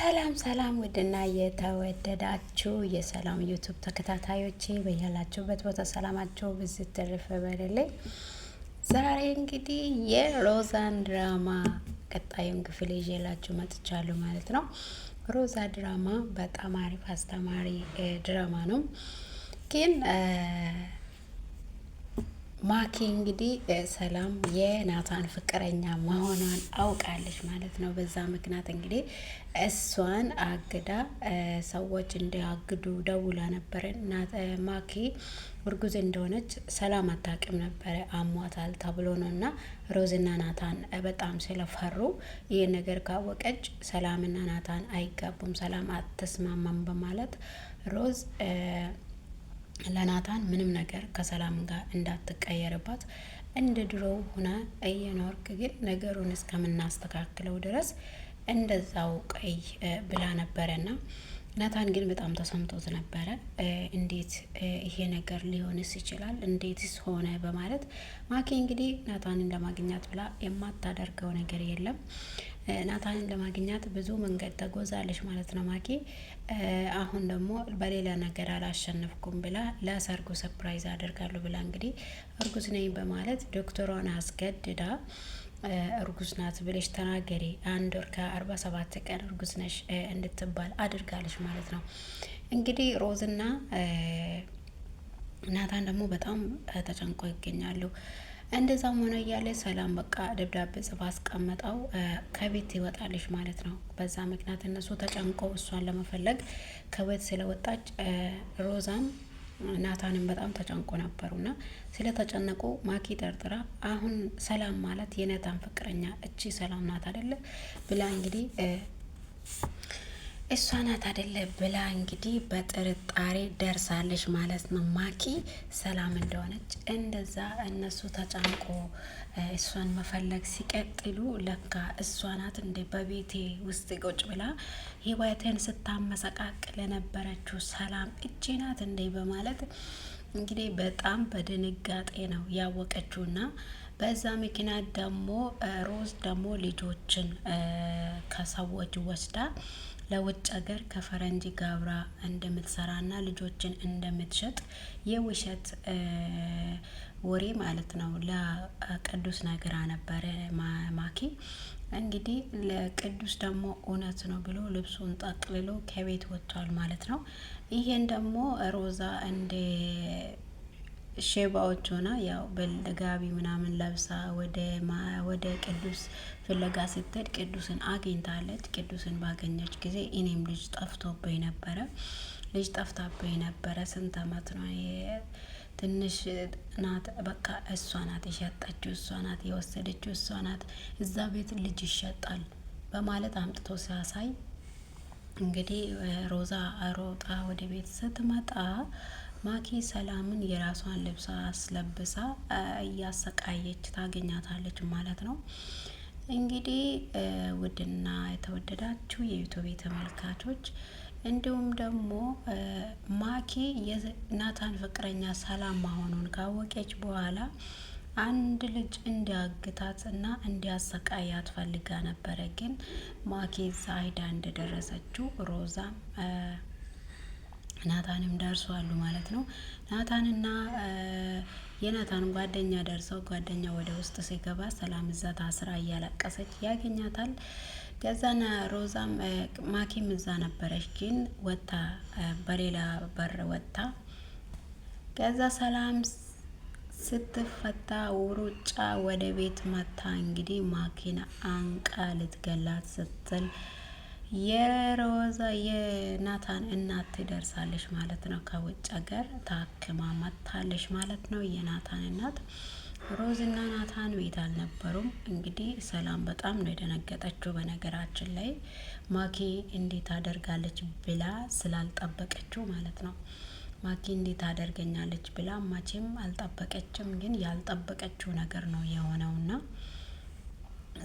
ሰላም ሰላም ውድና የተወደዳችሁ የሰላም ዩቱብ ተከታታዮቼ በያላችሁበት ቦታ ሰላማችሁ ብዝት ትርፍ በልልኝ። ዛሬ እንግዲህ የሮዛን ድራማ ቀጣዩን ክፍል ይዤላችሁ መጥቻለሁ ማለት ነው። ሮዛ ድራማ በጣም አሪፍ አስተማሪ ድራማ ነው። ግን ማኪ እንግዲህ ሰላም የናታን ፍቅረኛ መሆኗን አውቃለች ማለት ነው። በዛ ምክንያት እንግዲህ እሷን አግዳ ሰዎች እንዲያግዱ ደውላ ነበረ። ማኪ እርጉዝ እንደሆነች ሰላም አታውቅም ነበረ፣ አሟታል ተብሎ ነው። እና ሮዝና ናታን በጣም ስለፈሩ ይህን ነገር ካወቀች ሰላምና ናታን አይጋቡም፣ ሰላም አትስማማም በማለት ሮዝ ለናታን ምንም ነገር ከሰላም ጋር እንዳትቀየርባት እንደ ድሮው ሁና እየኖርክ ግን ነገሩን እስከምናስተካክለው ድረስ እንደዛው ቀይ ብላ ነበረና ናታን ግን በጣም ተሰምቶት ነበረ። እንዴት ይሄ ነገር ሊሆንስ ይችላል? እንዴትስ ሆነ? በማለት ማኪ እንግዲህ ናታንን ለማግኘት ብላ የማታደርገው ነገር የለም። ናታንን ለማግኘት ብዙ መንገድ ተጎዛለች ማለት ነው ማኪ። አሁን ደግሞ በሌላ ነገር አላሸነፍኩም ብላ ለሰርጉ ሰፕራይዝ አደርጋለሁ ብላ እንግዲህ እርጉዝ ነኝ በማለት ዶክተሯን አስገድዳ እርጉዝ ናት ብለሽ ተናገሪ፣ 1 ወር ከ47 ቀን እርጉዝ ነሽ እንድትባል አድርጋለች ማለት ነው። እንግዲህ ሮዝና ናታን ደግሞ በጣም ተጨንቆ ይገኛሉ። እንደዛም ሆነ እያለ ሰላም በቃ ደብዳቤ ጽፋ አስቀምጠው ከቤት ይወጣለች ማለት ነው። በዛ ምክንያት እነሱ ተጨንቀው እሷን ለመፈለግ ከቤት ስለወጣች ሮዛም ናታንም በጣም ተጨንቆ ነበሩና ስለተጨነቁ ማኪ ጠርጥራ አሁን ሰላም ማለት የናታን ፍቅረኛ እቺ ሰላም ናት አይደለ ብላ እንግዲህ እሷ ናት አይደለ ብላ እንግዲህ በጥርጣሬ ደርሳለች ማለት ነው። ማኪ ሰላም እንደሆነች እንደዛ እነሱ ተጨንቆ እሷን መፈለግ ሲቀጥሉ ለካ እሷ ናት እንደ በቤቴ ውስጥ ቁጭ ብላ ህይወትን ስታመሰቃቅል ለነበረችው ሰላም እቺ ናት እንደ በማለት እንግዲህ በጣም በድንጋጤ ነው ያወቀችውና በዛ ምክንያት ደግሞ ሮዝ ደግሞ ልጆችን ከሰዎች ወስዳ ለውጭ ሀገር ከፈረንጅ ጋብራ እንደምትሰራና ልጆችን እንደምትሸጥ የውሸት ወሬ ማለት ነው ለቅዱስ ነግራ ነበረ ማኪ። እንግዲህ ለቅዱስ ደግሞ እውነት ነው ብሎ ልብሱን ጠቅልሎ ከቤት ወጥቷል ማለት ነው። ይሄን ደግሞ ሮዛ እንደ ሼባዎች ሆና ያው በጋቢ ምናምን ለብሳ ወደ ቅዱስ ፍለጋ ስትሄድ ቅዱስን አግኝታለች። ቅዱስን ባገኘች ጊዜ እኔም ልጅ ጠፍቶብኝ ነበረ፣ ልጅ ጠፍታብኝ ነበረ። ስንት አመት ነው? ትንሽ ናት። በቃ እሷ ናት የሸጠችው፣ እሷ ናት የወሰደችው፣ እሷ ናት። እዛ ቤት ልጅ ይሸጣል በማለት አምጥቶ ሲያሳይ እንግዲህ ሮዛ ሮጣ ወደ ቤት ስትመጣ ማኪ ሰላምን የራሷን ልብስ አስለብሳ እያሰቃየች ታገኛታለች ማለት ነው። እንግዲህ ውድና የተወደዳችሁ የዩቱብ ተመልካቾች እንዲሁም ደግሞ ማኪ የናታን ፍቅረኛ ሰላም መሆኑን ካወቀች በኋላ አንድ ልጅ እንዲያግታት እና እንዲያሰቃያት ፈልጋ ነበረ። ግን ማኪ እዛ ሄዳ እንደደረሰችው ሮዛም ናታንም ደርሷሉ ማለት ነው። ናታንና የናታን ጓደኛ ደርሰው ጓደኛ ወደ ውስጥ ሲገባ ሰላም እዛ ታስራ እያለቀሰች ያገኛታል። ከዛና ሮዛም ማኪም እዛ ነበረች፣ ግን ወታ በሌላ በር ወታ ከዛ ሰላም ስትፈታ ውሩጫ ወደ ቤት መታ እንግዲህ ማኪን አንቃ ልትገላት ስትል የሮዛ የናታን እናት ትደርሳለች ማለት ነው። ከውጭ ሀገር ታክማ መታለች ማለት ነው። የናታን እናት ሮዝና ናታን ቤት አልነበሩም። እንግዲህ ሰላም በጣም ነው የደነገጠችው። በነገራችን ላይ ማኪ እንዴት አደርጋለች ብላ ስላልጠበቀችው ማለት ነው። ማኪ እንዴት አደርገኛለች ብላ ማቼም አልጠበቀችም። ግን ያልጠበቀችው ነገር ነው የሆነውና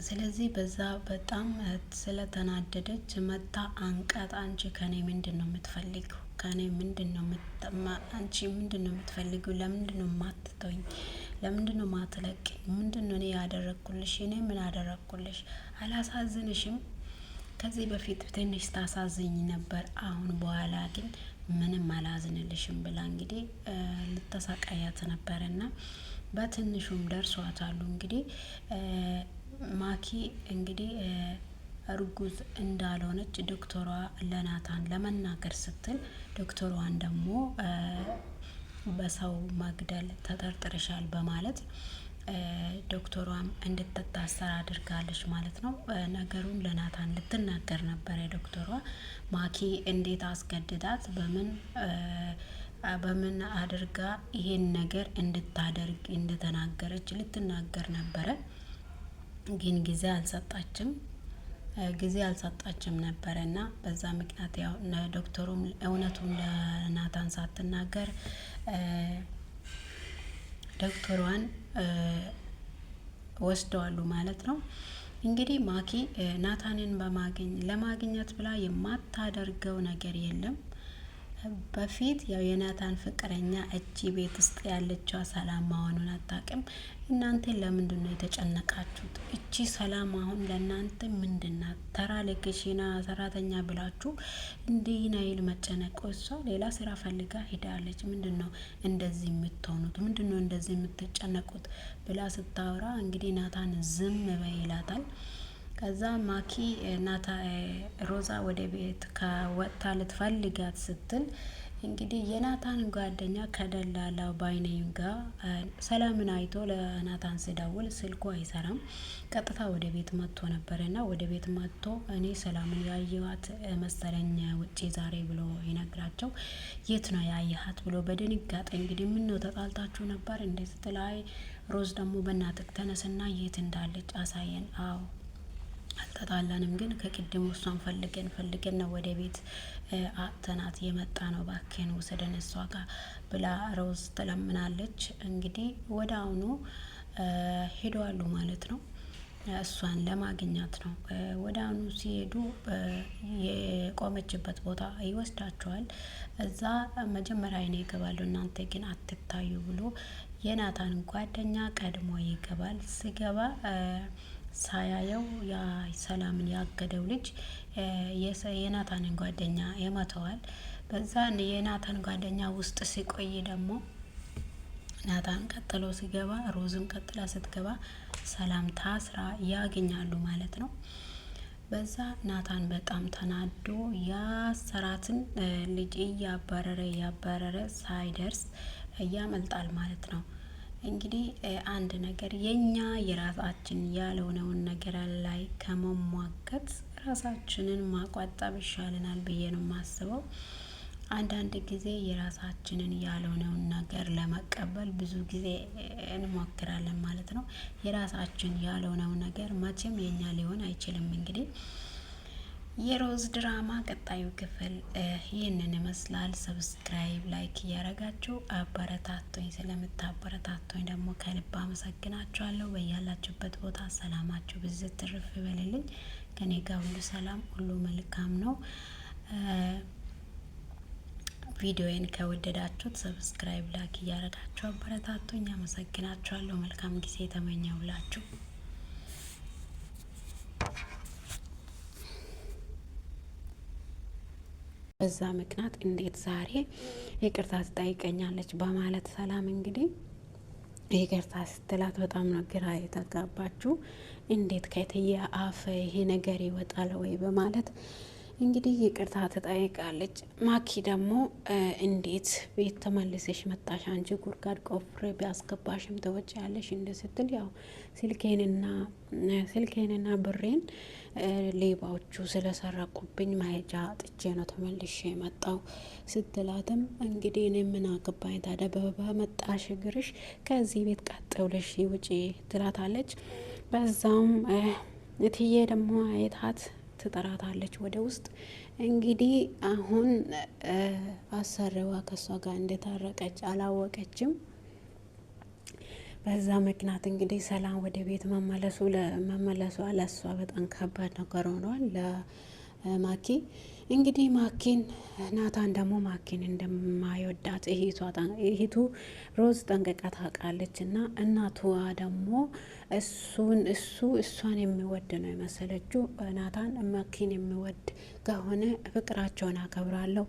ስለዚህ በዛ በጣም ስለተናደደች መታ አንቃት። አንቺ ከኔ ምንድነው የምትፈልጊው? ከኔ ምንድነው አንቺ ምንድነው የምትፈልጊው? ለምንድነው ማትተውኝ? ለምንድነው ማትለቅኝ? ምንድነው እኔ ያደረኩልሽ? እኔ ምን አደረኩልሽ? አላሳዝንሽም? ከዚህ በፊት ትንሽ ታሳዝኝ ነበር፣ አሁን በኋላ ግን ምንም አላዝንልሽም ብላ እንግዲህ ልተሳቃያት ነበረና በትንሹም ደርሷታሉ። እንግዲህ ማኪ እንግዲህ እርጉዝ እንዳልሆነች ዶክተሯ ለናታን ለመናገር ስትል ዶክተሯን ደግሞ በሰው መግደል ተጠርጥረሻል በማለት ዶክተሯም እንድትታሰር አድርጋለች ማለት ነው። ነገሩን ለናታን ልትናገር ነበረ ዶክተሯ። ማኪ እንዴት አስገድዳት በምን አድርጋ ይሄን ነገር እንድታደርግ እንደተናገረች ልትናገር ነበረ፣ ግን ጊዜ አልሰጣችም ነበረ እና በዛ ምክንያት ያው ዶክተሩም እውነቱን ለናታን ሳትናገር ዶክተሯን ወስደዋሉ ማለት ነው። እንግዲህ ማኪ ናታንን ለማግኘት ብላ የማታደርገው ነገር የለም። በፊት ያው የናታን ፍቅረኛ እቺ ቤት ውስጥ ያለችዋ ሰላም መሆኑን አታውቅም። እናንተ ለምንድን ነው የተጨነቃችሁት? እቺ ሰላም አሁን ለእናንተ ምንድናት? ተራ ለገሽና ሰራተኛ ብላችሁ እንዲህ ናይል መጨነቅ። እሷ ሌላ ስራ ፈልጋ ሄዳለች። ምንድን ነው እንደዚህ የምትሆኑት? ምንድን ነው እንደዚህ የምትጨነቁት? ብላ ስታወራ እንግዲህ ናታን ዝም በይ ይላታል። ከዛ ማኪ ሮዛ ወደ ቤት ከወጥታ ልትፈልጋት ስትል እንግዲህ የናታን ጓደኛ ከደላላው ባይነኝ ጋር ሰላምን አይቶ ለናታን ሲደውል ስልኩ አይሰራም። ቀጥታ ወደ ቤት መጥቶ ነበርና ወደ ቤት መጥቶ እኔ ሰላምን ያየኋት መሰለኝ ውጪ ዛሬ ብሎ ይነግራቸው። የት ነው ያየሃት ብሎ በድንጋጤ እንግዲህ ምን ነው ተጣልታችሁ ነበር እንዴ ስትል፣ አይ ሮዝ ደግሞ በእናትህ ተነስና የት እንዳለች አሳየን። አዎ አልተጣላንም፣ ግን ከቅድሙ እሷን ፈልገን ነው ወደ ቤት አጥተናት የመጣ ነው፣ ባክህን ውሰደን እሷ ጋር ብላ ሮዝ ትለምናለች። እንግዲህ ወደ አሁኑ ሄደዋሉ ማለት ነው። እሷን ለማግኘት ነው። ወደ አሁኑ ሲሄዱ የቆመችበት ቦታ ይወስዳቸዋል። እዛ መጀመሪያ እኔ ይገባሉ፣ እናንተ ግን አትታዩ ብሎ የናታን ጓደኛ ቀድሞ ይገባል። ሲገባ ሳያየው ያ ሰላምን ያገደው ልጅ የናታንን ጓደኛ ይመተዋል። በዛ የናታን ጓደኛ ውስጥ ሲቆይ ደግሞ ናታን ቀጥሎ ሲገባ ሮዝም ቀጥላ ስትገባ ሰላም ታስራ ያገኛሉ ማለት ነው። በዛ ናታን በጣም ተናዶ ያሰራትን ልጅ እያባረረ ሳይደርስ ያመልጣል ማለት ነው። እንግዲህ አንድ ነገር የኛ የራሳችን ያልሆነውን ነገር ላይ ከመሟገት ራሳችንን ማቋጠብ ይሻለናል ብዬ ነው የማስበው። አንዳንድ ጊዜ የራሳችንን ያልሆነውን ነገር ለመቀበል ብዙ ጊዜ እንሞክራለን ማለት ነው። የራሳችን ያልሆነው ነገር መቼም የኛ ሊሆን አይችልም። እንግዲህ የሮዝ ድራማ ቀጣዩ ክፍል ይህንን ይመስላል። ሰብስክራይብ፣ ላይክ እያረጋችሁ አበረታቶኝ ስለምታበረታቶኝ ደግሞ ከልብ አመሰግናችኋለሁ። በያላችሁበት ቦታ ሰላማችሁ ብዝት ትርፍ ይበልልኝ። ከኔ ጋር ሁሉ ሰላም፣ ሁሉ መልካም ነው። ቪዲዮዬን ከወደዳችሁት ሰብስክራይብ፣ ላይክ እያረጋችሁ አበረታቶኝ። አመሰግናችኋለሁ። መልካም ጊዜ ተመኘውላችሁ። በዛ ምክንያት እንዴት ዛሬ ይቅርታ ትጠይቀኛለች በማለት ሰላም እንግዲህ ይቅርታ ስትላት በጣም ነው ግራ የተጋባችሁ። እንዴት ከትዬ አፍ ይሄ ነገር ይወጣል ወይ በማለት እንግዲህ ይቅርታ ትጠይቃለች። ማኪ ደግሞ እንዴት ቤት ተመልሰሽ መጣሽ? አንቺ ጉድጓድ ቆፍሬ ቢያስገባሽም ተወጪያለሽ እንደ ስትል ያው ስልኬንና ብሬን ሌባዎቹ ስለሰረቁብኝ ማሄጃ ጥቼ ነው ተመልሼ የመጣው ስትላትም እንግዲህ እኔ ምን አገባኝ ታዲያ በመጣሽ እግርሽ ከዚህ ቤት ቀጥ ብለሽ ውጪ ትላታለች። በዛውም እትዬ ደግሞ አይታት ትጠራታለች ወደ ውስጥ። እንግዲህ አሁን አሰሪዋ ከሷ ጋር እንደታረቀች አላወቀችም። በዛ ምክንያት እንግዲህ ሰላም ወደ ቤት መመለሷ ለእሷ በጣም ከባድ ነገር ሆኗል ለማኪ። እንግዲህ ማኪን ናታን ደግሞ ማኪን እንደማይወዳት እህቱ ሮዝ ጠንቅቃ ታውቃለች። እና እናቷ ደግሞ እሷን የሚወድ ነው የመሰለችው። ናታን ማኪን የሚወድ ከሆነ ፍቅራቸውን አከብራለሁ፣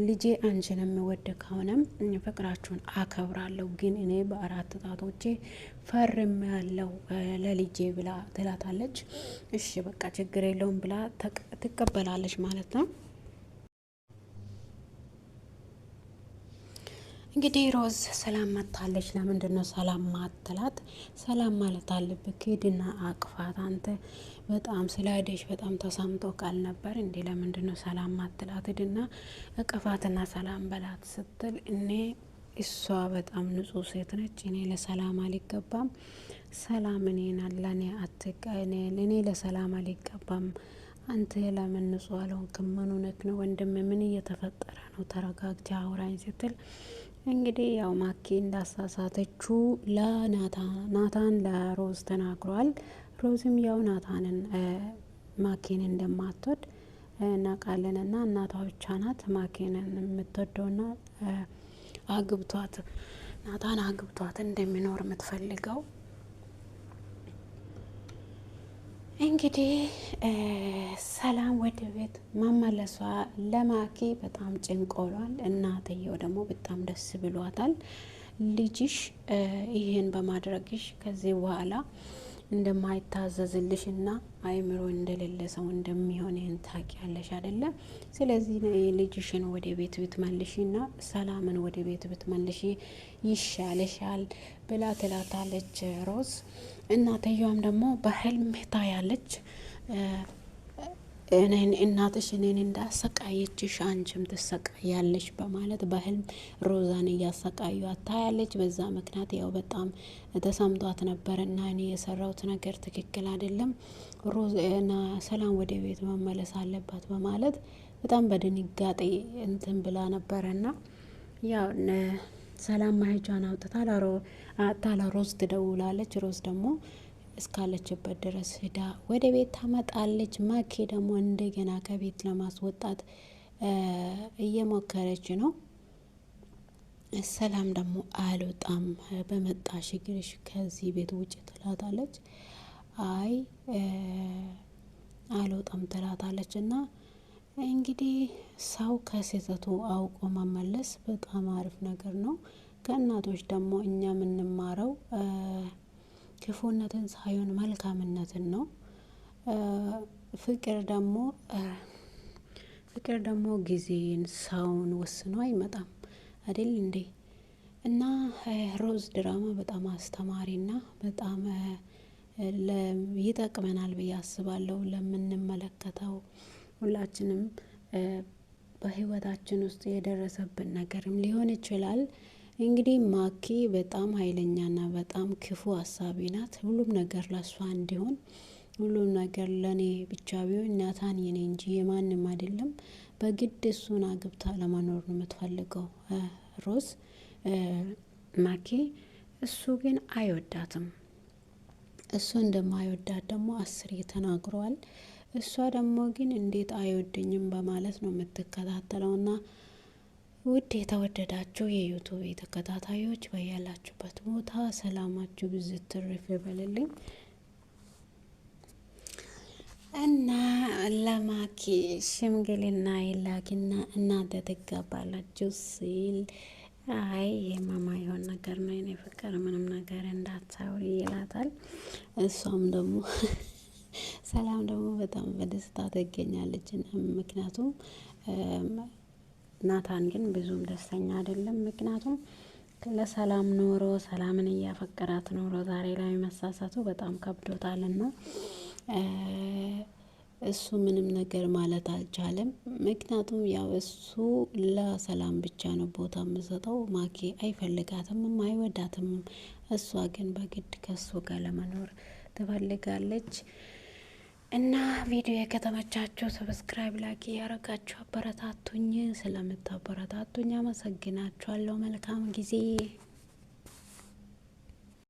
ልጄ አንቺን የሚወድ ከሆነም ፍቅራቸውን አከብራለሁ፣ ግን እኔ በአራት ጣቶቼ ፈርም ያለው ለልጄ ብላ ትላታለች። እሺ በቃ ችግር የለውም ብላ ትቀበላለች ማለት ነው። እንግዲህ ሮዝ ሰላም መታለች። ለምንድን ነው ሰላም ማትላት? ሰላም ማለት አለብህ። ሂድና አቅፋት። አንተ በጣም ስለሄደች በጣም ተሰምቶ ቃል ነበር እንዴ? ለምንድን ነው ሰላም ማትላት? ሂድና እቅፋትና ሰላም በላት ስትል እሷ በጣም ንጹህ ሴት ነች። እኔ ለሰላም አልገባም። ሰላም እኔን ለእኔ እኔ ለሰላም አልገባም። አንተ ለምን ንጹህ አልሆንክም? ምን ሆነክ ነው ወንድም? ምን እየተፈጠረ ነው? ተረጋግታ አውራኝ ስትል እንግዲህ ያው ማኪ እንዳሳሳተችው ናታን ለሮዝ ተናግሯል። ሮዝም ያው ናታንን ማኪን እንደማትወድ እናውቃለን። እና እናቷ ብቻ ናት ማኪንን የምትወደውና ናታን አግብቷት እንደሚኖር የምትፈልገው። እንግዲህ ሰላም ወደ ቤት መመለሷ ለማኪ በጣም ጭንቆሏል። እናትየው ደግሞ በጣም ደስ ብሏታል። ልጅሽ ይህን በማድረግሽ ከዚህ በኋላ እንደማይታዘዝልሽ እና አይምሮ እንደሌለ ሰው እንደሚሆን ይህን ታውቂያለሽ አይደለም? ስለዚህ ልጅሽን ወደ ቤት ብትመልሺና ሰላምን ወደ ቤት ብትመልሺ ይሻለሻል ብላ ትላታለች ሮዝ። እናትየዋም ደግሞ በህልም ታያለች። እናትሽ እኔን እንዳሰቃየችሽ አንቺም ትሰቃያለሽ በማለት በህልም ሮዛን እያሰቃዩት ታያለች። በዛ ምክንያት ያው በጣም ተሰምቷት ነበር እና እኔ የሰራሁት ነገር ትክክል አይደለም፣ ሰላም ወደ ቤት መመለስ አለባት በማለት በጣም በድንጋጤ እንትን ብላ ነበረና ያው ሰላም ማሄጃን አውጥታ ለሮዝ ትደውላለች። ሮዝ ደግሞ እስካለችበት ድረስ ሂዳ ወደ ቤት ታመጣለች። ማኬ ደግሞ እንደገና ከቤት ለማስወጣት እየሞከረች ነው። ሰላም ደግሞ አልወጣም፣ በመጣሽ እግርሽ ከዚህ ቤት ውጭ ትላታለች። አይ አልወጣም ትላታለች። እና እንግዲህ ሰው ከስህተቱ አውቆ መመለስ በጣም አሪፍ ነገር ነው። ከእናቶች ደግሞ እኛ የምንማረው ክፉነትን ሳይሆን መልካምነትን ነው። ፍቅር ደግሞ ጊዜን ሰውን ወስኖ አይመጣም አይደል እንዴ? እና ሮዝ ድራማ በጣም አስተማሪና በጣም ይጠቅመናል ብዬ አስባለሁ። ለምንመለከተው ሁላችንም በህይወታችን ውስጥ የደረሰብን ነገርም ሊሆን ይችላል። እንግዲህ ማኪ በጣም ኃይለኛና በጣም ክፉ አሳቢ ናት። ሁሉም ነገር ለሷ እንዲሆን፣ ሁሉም ነገር ለኔ ብቻ ቢሆን ናታን የኔ እንጂ የማንም አይደለም። በግድ እሱን አግብታ ለመኖር ነው የምትፈልገው ሮዝ ማኪ። እሱ ግን አይወዳትም። እሱ እንደማይወዳት ደግሞ 10 ተናግሯል። እሷ ደግሞ ግን እንዴት አይወደኝም በማለት ነው የምትከታተለውና ውድ የተወደዳችሁ የዩቱብ ተከታታዮች በያላችሁበት ቦታ ሰላማችሁ ብዝት ትርፍ ይበልልኝ እና ለማኪ ሽምግልና ይላኪና እናንተ ትጋባላችሁ ሲል አይ የማማ የሆን ነገር ነው የኔ ፍቅር፣ ምንም ነገር እንዳታውሪ ይላታል። እሷም ደግሞ ሰላም ደግሞ በጣም በደስታ ትገኛለች። ምክንያቱም ናታን ግን ብዙም ደስተኛ አይደለም። ምክንያቱም ለሰላም ኖሮ ሰላምን እያፈቀራት ኖሮ ዛሬ ላይ መሳሳቱ በጣም ከብዶታልና እሱ ምንም ነገር ማለት አልቻለም። ምክንያቱም ያው እሱ ለሰላም ብቻ ነው ቦታ የምሰጠው። ማኪ አይፈልጋትም፣ አይወዳትም። እሷ ግን በግድ ከሱ ጋር ለመኖር ትፈልጋለች። እና ቪዲዮ ከተመቻችሁ ሰብስክራይብ፣ ላይክ ያረጋችሁ አበረታቱኝ። ስለምታበረታቱኝ አመሰግናችኋለሁ። መልካም ጊዜ